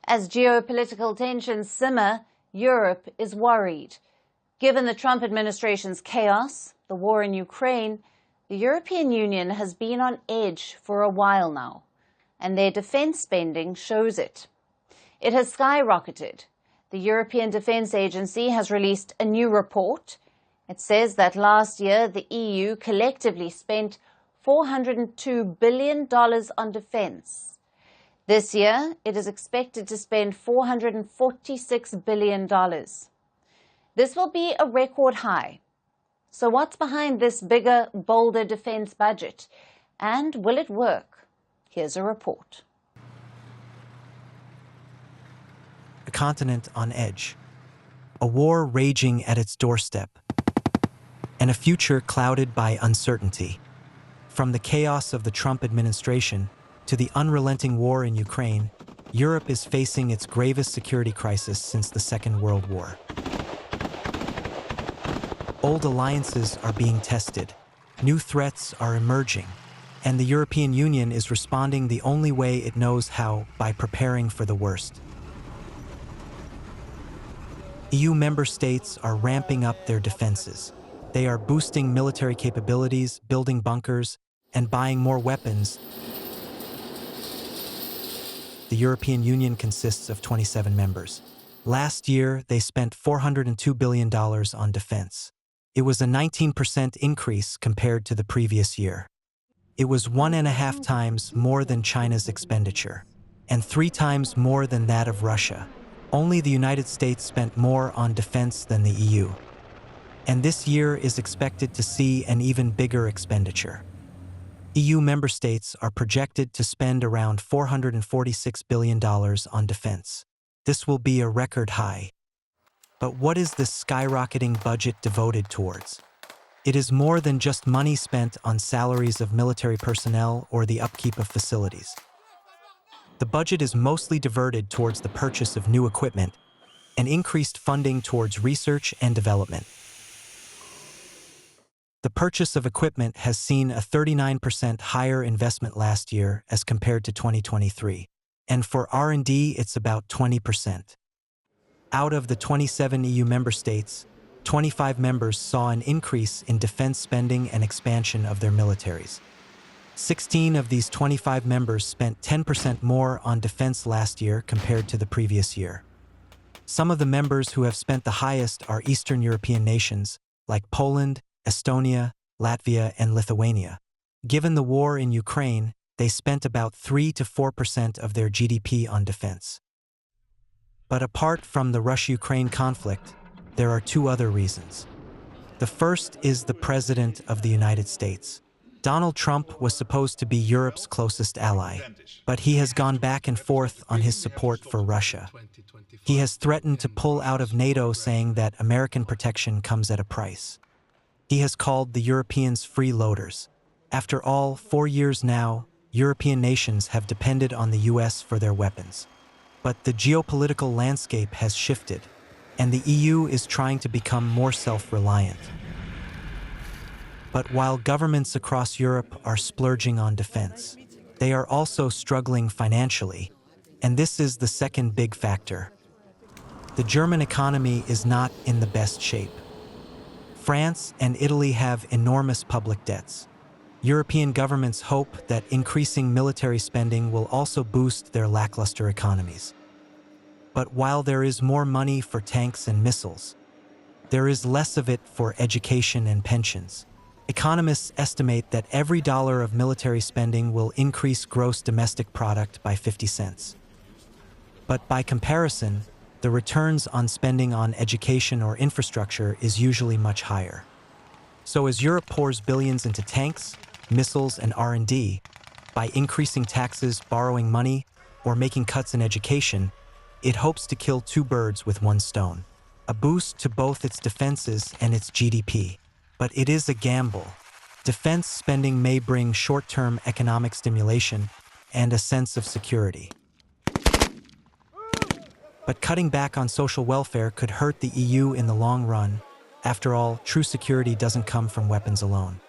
As geopolitical tensions simmer, Europe is worried. Given the Trump administration's chaos, the war in Ukraine, the European Union has been on edge for a while now, and their defense spending shows it. It has skyrocketed. The European Defense Agency has released a new report. It says that last year the EU collectively spent $402 billion on defense. This year, it is expected to spend $446 billion. This will be a record high. So what's behind this bigger, bolder defense budget? And will it work? Here's a report. A continent on edge, a war raging at its doorstep, and a future clouded by uncertainty. From the chaos of the Trump administration to the unrelenting war in Ukraine, Europe is facing its gravest security crisis since the Second World War. Old alliances are being tested, new threats are emerging, and the European Union is responding the only way it knows how, by preparing for the worst. EU member states are ramping up their defenses. They are boosting military capabilities, building bunkers, and buying more weapons. The European Union consists of 27 members. Last year, they spent $402 billion on defense. It was a 19% increase compared to the previous year. It was 1.5 times more than China's expenditure, and 3 times more than that of Russia. Only the United States spent more on defense than the EU. And this year is expected to see an even bigger expenditure. EU member states are projected to spend around $446 billion on defense. This will be a record high. But what is this skyrocketing budget devoted towards? It is more than just money spent on salaries of military personnel or the upkeep of facilities. The budget is mostly diverted towards the purchase of new equipment and increased funding towards research and development. The purchase of equipment has seen a 39% higher investment last year as compared to 2023, and for R&D it's about 20%. Out of the 27 EU member states, 25 members saw an increase in defense spending and expansion of their militaries. 16 of these 25 members spent 10% more on defense last year compared to the previous year. Some of the members who have spent the highest are Eastern European nations, like Poland, Estonia, Latvia, and Lithuania. Given the war in Ukraine, they spent about 3 to 4% of their GDP on defense. But apart from the Russia-Ukraine conflict, there are 2 other reasons. The first is the President of the United States. Donald Trump was supposed to be Europe's closest ally, but he has gone back and forth on his support for Russia. He has threatened to pull out of NATO, saying that American protection comes at a price. He has called the Europeans freeloaders. After all, 4 years now, European nations have depended on the US for their weapons. But the geopolitical landscape has shifted, and the EU is trying to become more self-reliant. But while governments across Europe are splurging on defense, they are also struggling financially, and this is the second big factor. The German economy is not in the best shape. France and Italy have enormous public debts. European governments hope that increasing military spending will also boost their lackluster economies. But while there is more money for tanks and missiles, there is less of it for education and pensions. Economists estimate that every dollar of military spending will increase gross domestic product by 50 cents. But by comparison, the returns on spending on education or infrastructure is usually much higher. So as Europe pours billions into tanks, missiles, and R&D, by increasing taxes, borrowing money, or making cuts in education, it hopes to kill 2 birds with 1 stone, a boost to both its defenses and its GDP. But it is a gamble. Defense spending may bring short-term economic stimulation and a sense of security. But cutting back on social welfare could hurt the EU in the long run. After all, true security doesn't come from weapons alone.